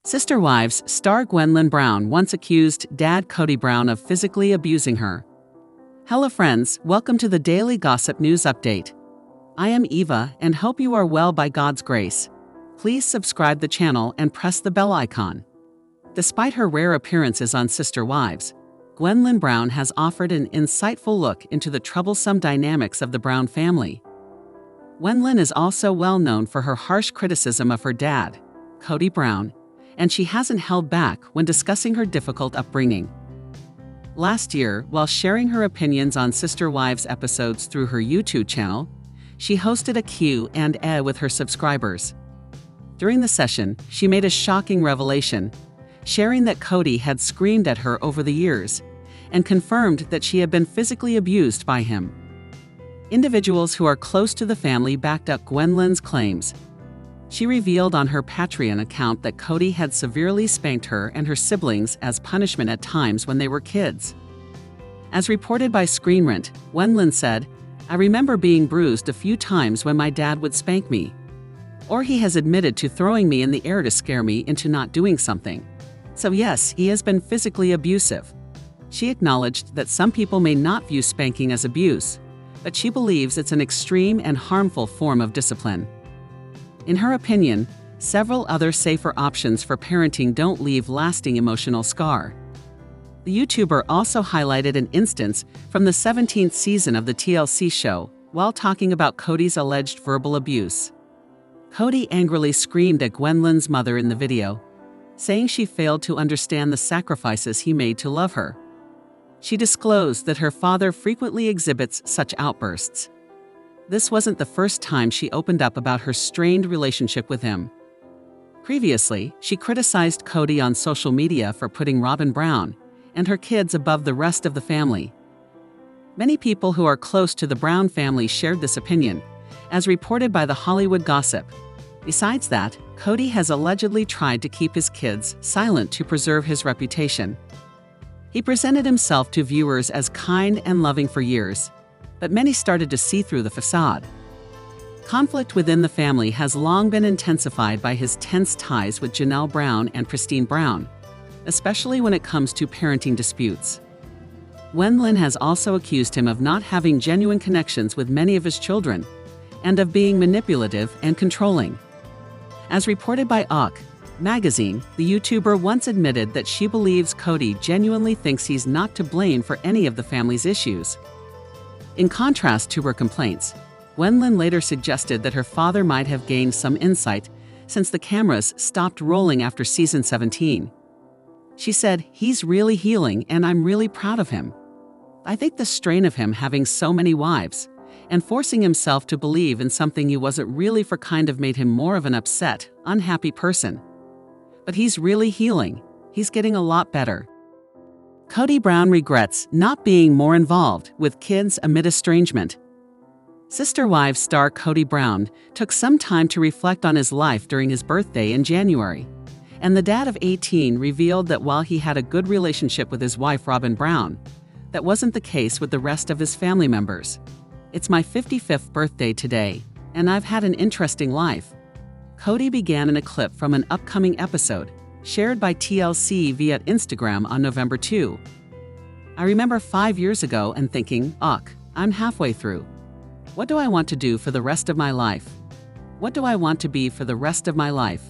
Sister Wives star Gwen Lin Brown once accused Dad Cody Brown of physically abusing her. Hello friends, welcome to the Daily Gossip News Update. I am Eva and hope you are well by God's grace. Please subscribe the channel and press the bell icon. Despite her rare appearances on Sister Wives, Gwen Lin Brown has offered an insightful look into the troublesome dynamics of the Brown family. Gwen Lin is also well known for her harsh criticism of her dad, Cody Brown, and she hasn't held back when discussing her difficult upbringing. Last year, while sharing her opinions on Sister Wives episodes through her YouTube channel, she hosted a Q&A with her subscribers. During the session, she made a shocking revelation, sharing that Cody had screamed at her over the years and confirmed that she had been physically abused by him. Individuals who are close to the family backed up Gwen Lin's claims. She revealed on her Patreon account that Cody had severely spanked her and her siblings as punishment at times when they were kids. As reported by Screen Rant, Gwen Lin said, "I remember being bruised a few times when my dad would spank me. Or he has admitted to throwing me in the air to scare me into not doing something. So yes, he has been physically abusive." She acknowledged that some people may not view spanking as abuse, but she believes it's an extreme and harmful form of discipline. In her opinion, several other safer options for parenting don't leave lasting emotional scar. The YouTuber also highlighted an instance from the 17th season of the TLC show while talking about Cody's alleged verbal abuse. Cody angrily screamed at Gwen Lin's mother in the video, saying she failed to understand the sacrifices he made to love her. She disclosed that her father frequently exhibits such outbursts. This wasn't the first time she opened up about her strained relationship with him. Previously, she criticized Cody on social media for putting Robyn Brown and her kids above the rest of the family. Many people who are close to the Brown family shared this opinion, as reported by The Hollywood Gossip. Besides that, Cody has allegedly tried to keep his kids silent to preserve his reputation. He presented himself to viewers as kind and loving for years, but many started to see through the facade. Conflict within the family has long been intensified by his tense ties with Janelle Brown and Christine Brown, especially when it comes to parenting disputes. Gwen Lin has also accused him of not having genuine connections with many of his children and of being manipulative and controlling. As reported by Awk magazine, the YouTuber once admitted that she believes Cody genuinely thinks he's not to blame for any of the family's issues. In contrast to her complaints, Gwen Lin later suggested that her father might have gained some insight since the cameras stopped rolling after season 17. She said, "He's really healing and I'm really proud of him. I think the strain of him having so many wives and forcing himself to believe in something he wasn't really for kind of made him more of an upset, unhappy person. But he's really healing. He's getting a lot better." Cody Brown regrets not being more involved with kids amid estrangement. Sister Wives star Cody Brown took some time to reflect on his life during his birthday in January, and the dad of 18 revealed that while he had a good relationship with his wife Robyn Brown, that wasn't the case with the rest of his family members. "It's my 55th birthday today, and I've had an interesting life." Cody began in a clip from an upcoming episode, shared by TLC via Instagram on November 2. "I remember 5 years ago and thinking, I'm halfway through. What do I want to do for the rest of my life? What do I want to be for the rest of my life?"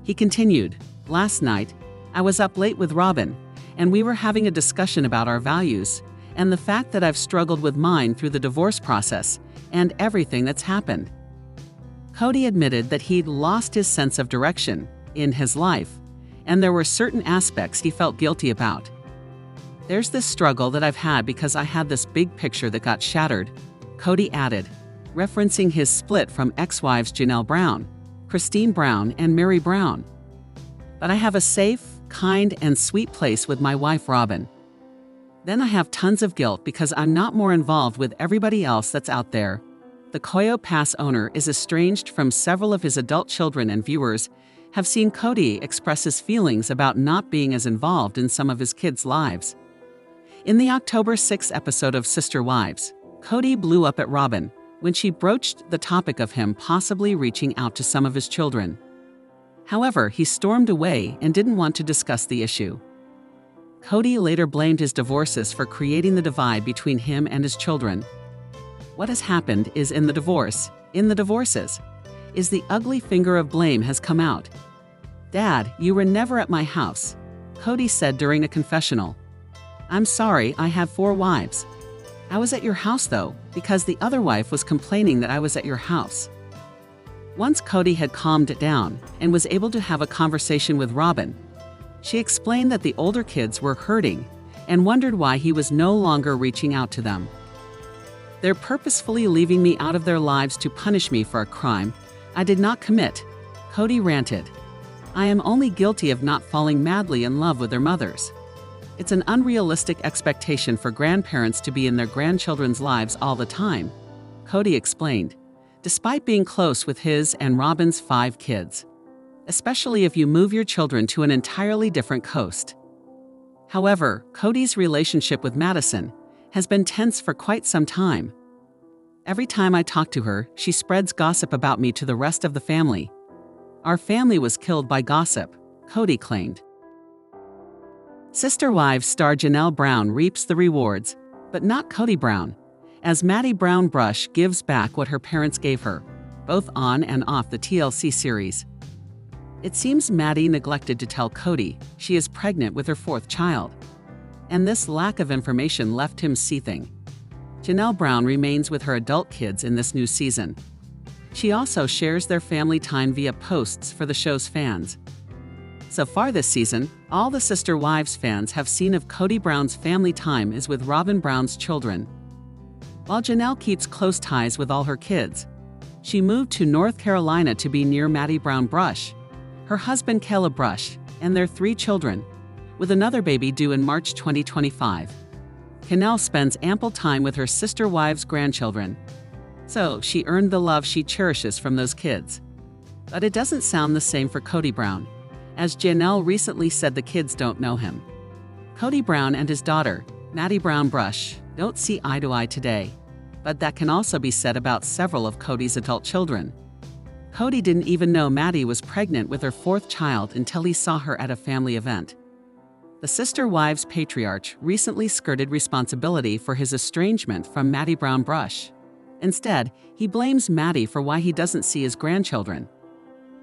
He continued, "Last night, I was up late with Robyn, and we were having a discussion about our values and the fact that I've struggled with mine through the divorce process and everything that's happened." Cody admitted that he'd lost his sense of direction in his life, and there were certain aspects he felt guilty about. "There's this struggle that I've had because I had this big picture that got shattered," Cody added, referencing his split from ex-wives Janelle Brown, Christine Brown, and Mary Brown. "But I have a safe, kind, and sweet place with my wife Robyn. Then I have tons of guilt because I'm not more involved with everybody else that's out there." The Coyo Pass owner is estranged from several of his adult children, and viewers have seen Cody express his feelings about not being as involved in some of his kids' lives. In the October 6 episode of Sister Wives, Cody blew up at Robyn when she broached the topic of him possibly reaching out to some of his children. However, he stormed away and didn't want to discuss the issue. Kody later blamed his divorces for creating the divide between him and his children. What has happened is in the divorces, is the ugly finger of blame has come out. "Dad, you were never at my house," Kody said during a confessional. "I'm sorry, I have 4 wives. I was at your house though, because the other wife was complaining that I was at your house." Once Kody had calmed down and was able to have a conversation with Robyn, she explained that the older kids were hurting and wondered why he was no longer reaching out to them. "They're purposefully leaving me out of their lives to punish me for a crime I did not commit," Kody ranted. "I am only guilty of not falling madly in love with their mothers. It's an unrealistic expectation for grandparents to be in their grandchildren's lives all the time," Kody explained, despite being close with his and Robyn's 5 kids, especially if you move your children to an entirely different coast. However, Kody's relationship with Madison has been tense for quite some time. "Every time I talk to her, she spreads gossip about me to the rest of the family. Our family was killed by gossip," Kody claimed. Sister Wives star Janelle Brown reaps the rewards, but not Kody Brown, as Maddie Brown Brush gives back what her parents gave her, both on and off the TLC series. It seems Maddie neglected to tell Kody she is pregnant with her 4th child, and this lack of information left him seething. Janelle Brown remains with her adult kids in this new season. She also shares their family time via posts for the show's fans. So far this season, all the Sister Wives fans have seen of Kody Brown's family time is with Robyn Brown's children. While Janelle keeps close ties with all her kids, she moved to North Carolina to be near Maddie Brown Brush, her husband Caleb Brush, and their 3 children, with another baby due in March 2025. Janelle spends ample time with her Sister Wives' grandchildren, so she earned the love she cherishes from those kids. But it doesn't sound the same for Kody Brown, as Janelle recently said the kids don't know him. Kody Brown and his daughter, Maddie Brown Brush, don't see eye to eye today, but that can also be said about several of Kody's adult children. Kody didn't even know Maddie was pregnant with her 4th child until he saw her at a family event. The Sister Wives patriarch recently skirted responsibility for his estrangement from Maddie Brown Brush. Instead, he blames Maddie for why he doesn't see his grandchildren.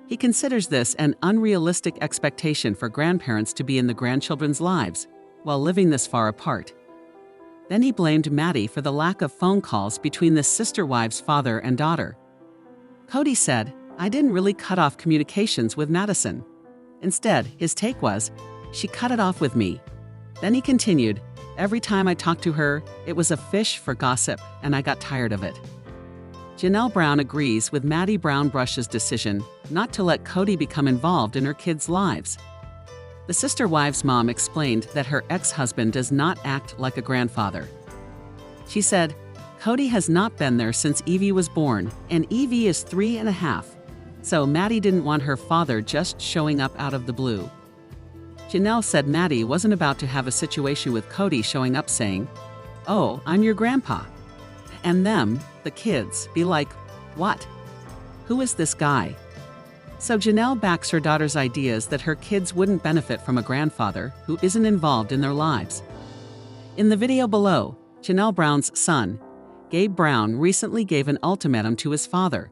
He considers this an unrealistic expectation for grandparents to be in the grandchildren's lives while living this far apart. Then he blamed Maddie for the lack of phone calls between the Sister Wives' father and daughter. Kody said, "I didn't really cut off communications with Madison. Instead, his take was, she cut it off with me." Then he continued, "Every time I talked to her, it was a fish for gossip, and I got tired of it." Janelle Brown agrees with Maddie Brown Brush's decision not to let Kody become involved in her kids' lives. The Sister Wives' mom explained that her ex-husband does not act like a grandfather. She said, "Kody has not been there since Evie was born, and Evie is 3.5, so Maddie didn't want her father just showing up out of the blue." Janelle said Maddie wasn't about to have a situation with Kody showing up saying, "Oh, I'm your grandpa," and them, the kids, be like, "What? Who is this guy?" So Janelle backs her daughter's ideas that her kids wouldn't benefit from a grandfather who isn't involved in their lives. In the video below, Janelle Brown's son, Gabe Brown, recently gave an ultimatum to his father.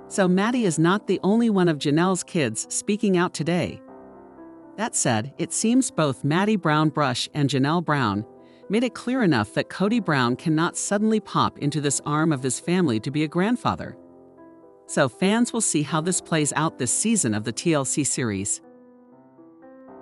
So Maddie is not the only one of Janelle's kids speaking out today. That said, it seems both Maddie Brown Brush and Janelle Brown made it clear enough that Kody Brown cannot suddenly pop into this arm of his family to be a grandfather. So fans will see how this plays out this season of the TLC series.